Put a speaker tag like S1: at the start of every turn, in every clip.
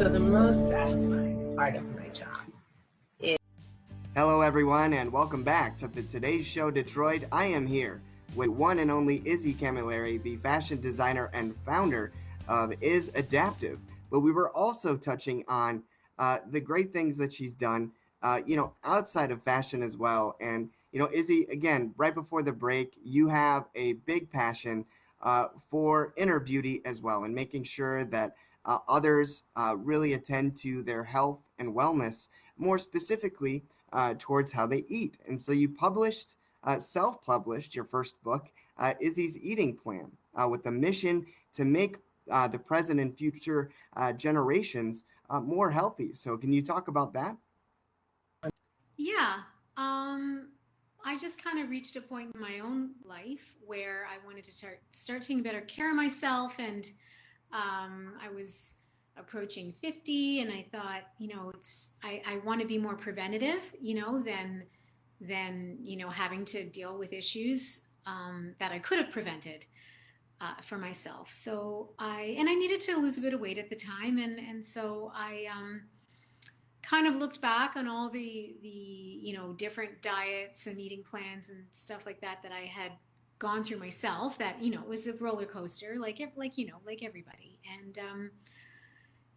S1: So the most satisfying part of my job.
S2: Hello, everyone, and welcome back to the Today's Show Detroit. I am here with one and only Izzy Camilleri, the fashion designer and founder of Is Adaptive. But we were also touching on the great things that she's done, outside of fashion as well. And, Izzy, again, right before the break, you have a big passion for inner beauty as well and making sure that others really attend to their health and wellness, more specifically towards how they eat. And so you self-published your first book, Izzy's Eating Plan, with a mission to make the present and future generations more healthy. So can you talk about that?
S3: Yeah. Um, I just kind of reached a point in my own life where I wanted to start taking better care of myself, and I was approaching 50, and I thought, I want to be more preventative, than having to deal with issues that I could have prevented for myself. So I needed to lose a bit of weight at the time, and so I kind of looked back on all the different diets and eating plans and stuff like that I had gone through myself. That it was a roller coaster, like everybody.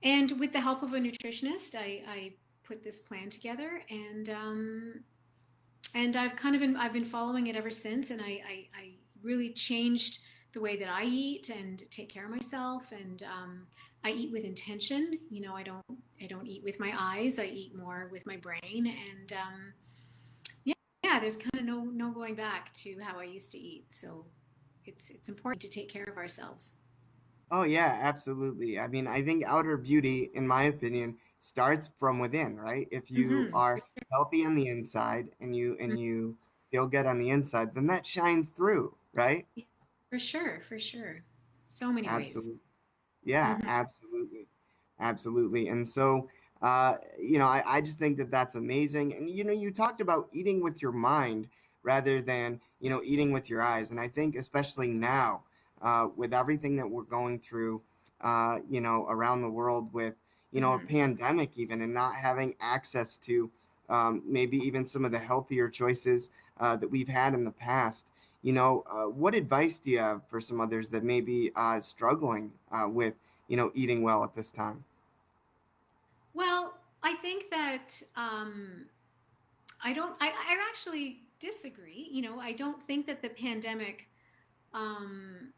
S3: And with the help of a nutritionist, I put this plan together, and I've been following it ever since. And I really changed the way that I eat and take care of myself. And I eat with intention. I don't eat with my eyes. I eat more with my brain. And yeah, there's kind of no going back to how I used to eat. So it's important to take care of ourselves.
S2: Oh yeah, absolutely. I mean, I think outer beauty, in my opinion, starts from within, right? If you
S3: Mm-hmm.
S2: are healthy on the inside and you feel good on the inside, then that shines through, right?
S3: Yeah, for sure, for sure. So many ways.
S2: Absolutely. Yeah,
S3: Hmm.
S2: absolutely. Absolutely. And so, I just think that that's amazing. And, you talked about eating with your mind rather than, eating with your eyes. And I think, especially now, with everything that we're going through, around the world with, a
S3: Hmm.
S2: pandemic even, and not having access to maybe even some of the healthier choices that we've had in the past. What advice do you have for some others that may be struggling with, eating well at this time?
S3: Well, I think that I actually disagree. I don't think that the pandemic, um,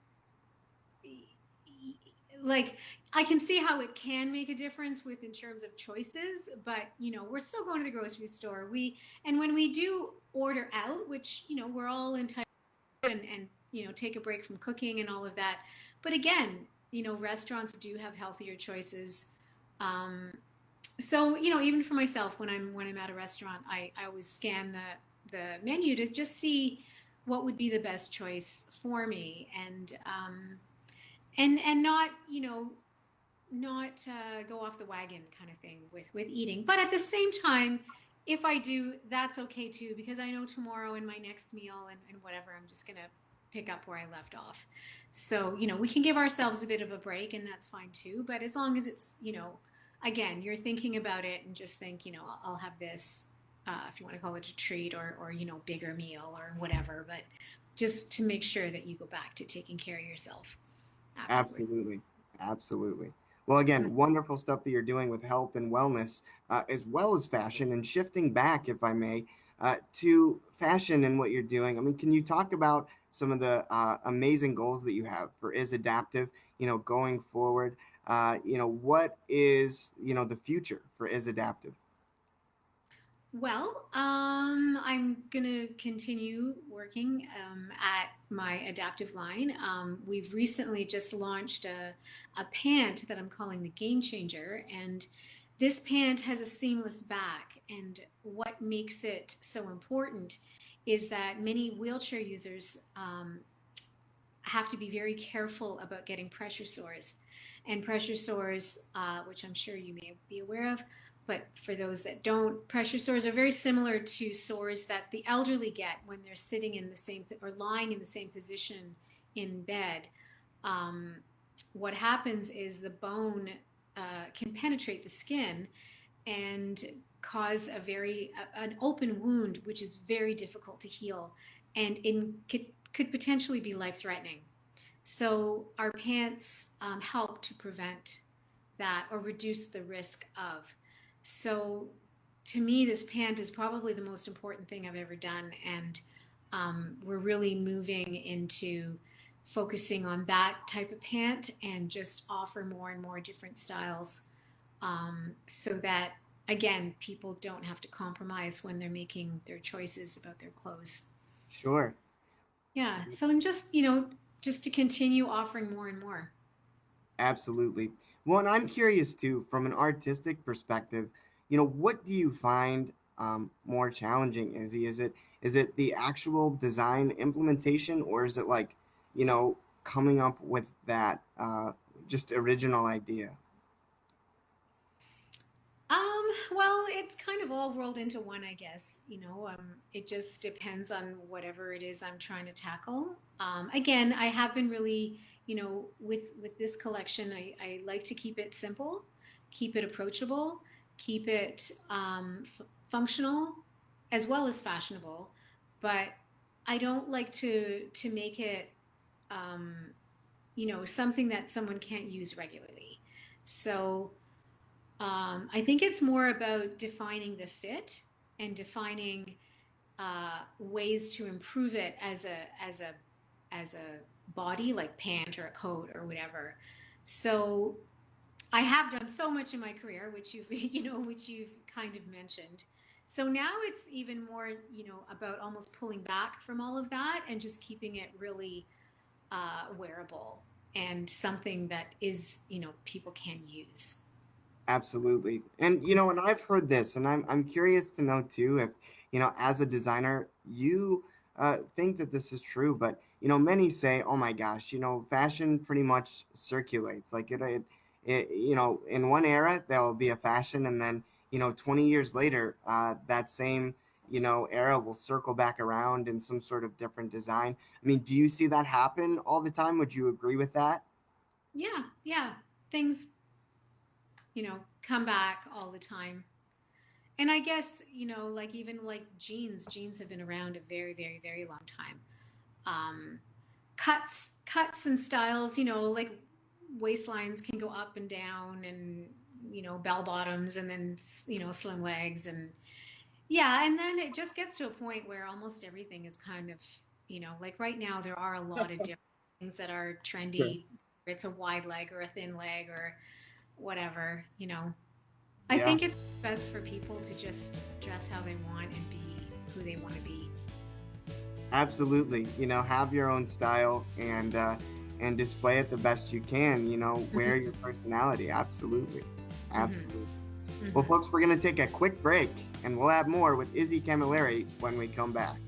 S3: like, I can see how it can make a difference with in terms of choices, but we're still going to the grocery store. And when we do order out, which we're all entitled and take a break from cooking and all of that. But again, restaurants do have healthier choices. Um, so even for myself, when I'm at a restaurant, I always scan the menu to just see what would be the best choice for me, and not not go off the wagon kind of thing with eating. But at the same time, if I do, that's okay too, because I know tomorrow in my next meal and whatever, I'm just gonna pick up where I left off. So we can give ourselves a bit of a break, and that's fine too. But as long as it's again, you're thinking about it and just think, I'll have this, if you want to call it a treat, or bigger meal or whatever. But just to make sure that you go back to taking care of yourself afterwards.
S2: Absolutely. Absolutely. Well, again, wonderful stuff that you're doing with health and wellness, as well as fashion, and shifting back, if I may, to fashion and what you're doing. I mean, can you talk about some of the amazing goals that you have for Is Adaptive, going forward? What is, the future for Is Adaptive?
S3: Well, I'm gonna continue working at my adaptive line. We've recently just launched a pant that I'm calling the Game Changer, and this pant has a seamless back. And what makes it so important is that many wheelchair users have to be very careful about getting pressure sores. And pressure sores, which I'm sure you may be aware of, but for those that don't, pressure sores are very similar to sores that the elderly get when they're sitting in the same or lying in the same position in bed. Um, what happens is the bone can penetrate the skin and cause an open wound, which is very difficult to heal, and could potentially be life threatening. So our pants help to prevent that or reduce the risk of. So to me, this pant is probably the most important thing I've ever done. And we're really moving into focusing on that type of pant and just offer more and more different styles, so that, again, people don't have to compromise when they're making their choices about their clothes.
S2: Sure.
S3: Yeah. So, and just, just to continue offering more and more.
S2: Absolutely. Well, and I'm curious too, from an artistic perspective, what do you find more challenging? Is it the actual design implementation, or is it like, coming up with that just original idea?
S3: Well, it's kind of all rolled into one, I guess. It just depends on whatever it is I'm trying to tackle. Again, I have been really, with this collection, I like to keep it simple, keep it approachable, keep it functional, as well as fashionable. But I don't like to make it, something that someone can't use regularly. So I think it's more about defining the fit and defining ways to improve it as a body, like pant or a coat or whatever. So I have done so much in my career, which you've which you've kind of mentioned. So now it's even more, about almost pulling back from all of that and just keeping it really wearable and something that is, people can use.
S2: Absolutely. And I've heard this, and I'm curious to know too if, as a designer, you think that this is true, but many say, "Oh my gosh, fashion pretty much circulates. Like in one era there'll be a fashion, and then 20 years later, that same era will circle back around in some sort of different design." I mean, do you see that happen all the time? Would you agree with that?
S3: Yeah, yeah. Things, come back all the time. And I guess, like even like jeans have been around a very, very, very long time. Um, cuts and styles, like waistlines can go up and down, and, bell bottoms, and then, slim legs. And yeah, and then it just gets to a point where almost everything is kind of, like right now there are a lot of different things that are
S2: Sure.
S3: trendy. It's a wide leg or a thin leg or whatever. I
S2: Yeah.
S3: think it's best for people to just dress how they want and be who they want to be.
S2: Absolutely. Have your own style and display it the best you can. Wear
S3: Hmm.
S2: your personality. Absolutely.
S3: Hmm.
S2: Absolutely. Well,
S3: Hmm.
S2: folks, we're going to take a quick break and we'll have more with Izzy Camilleri when we come back.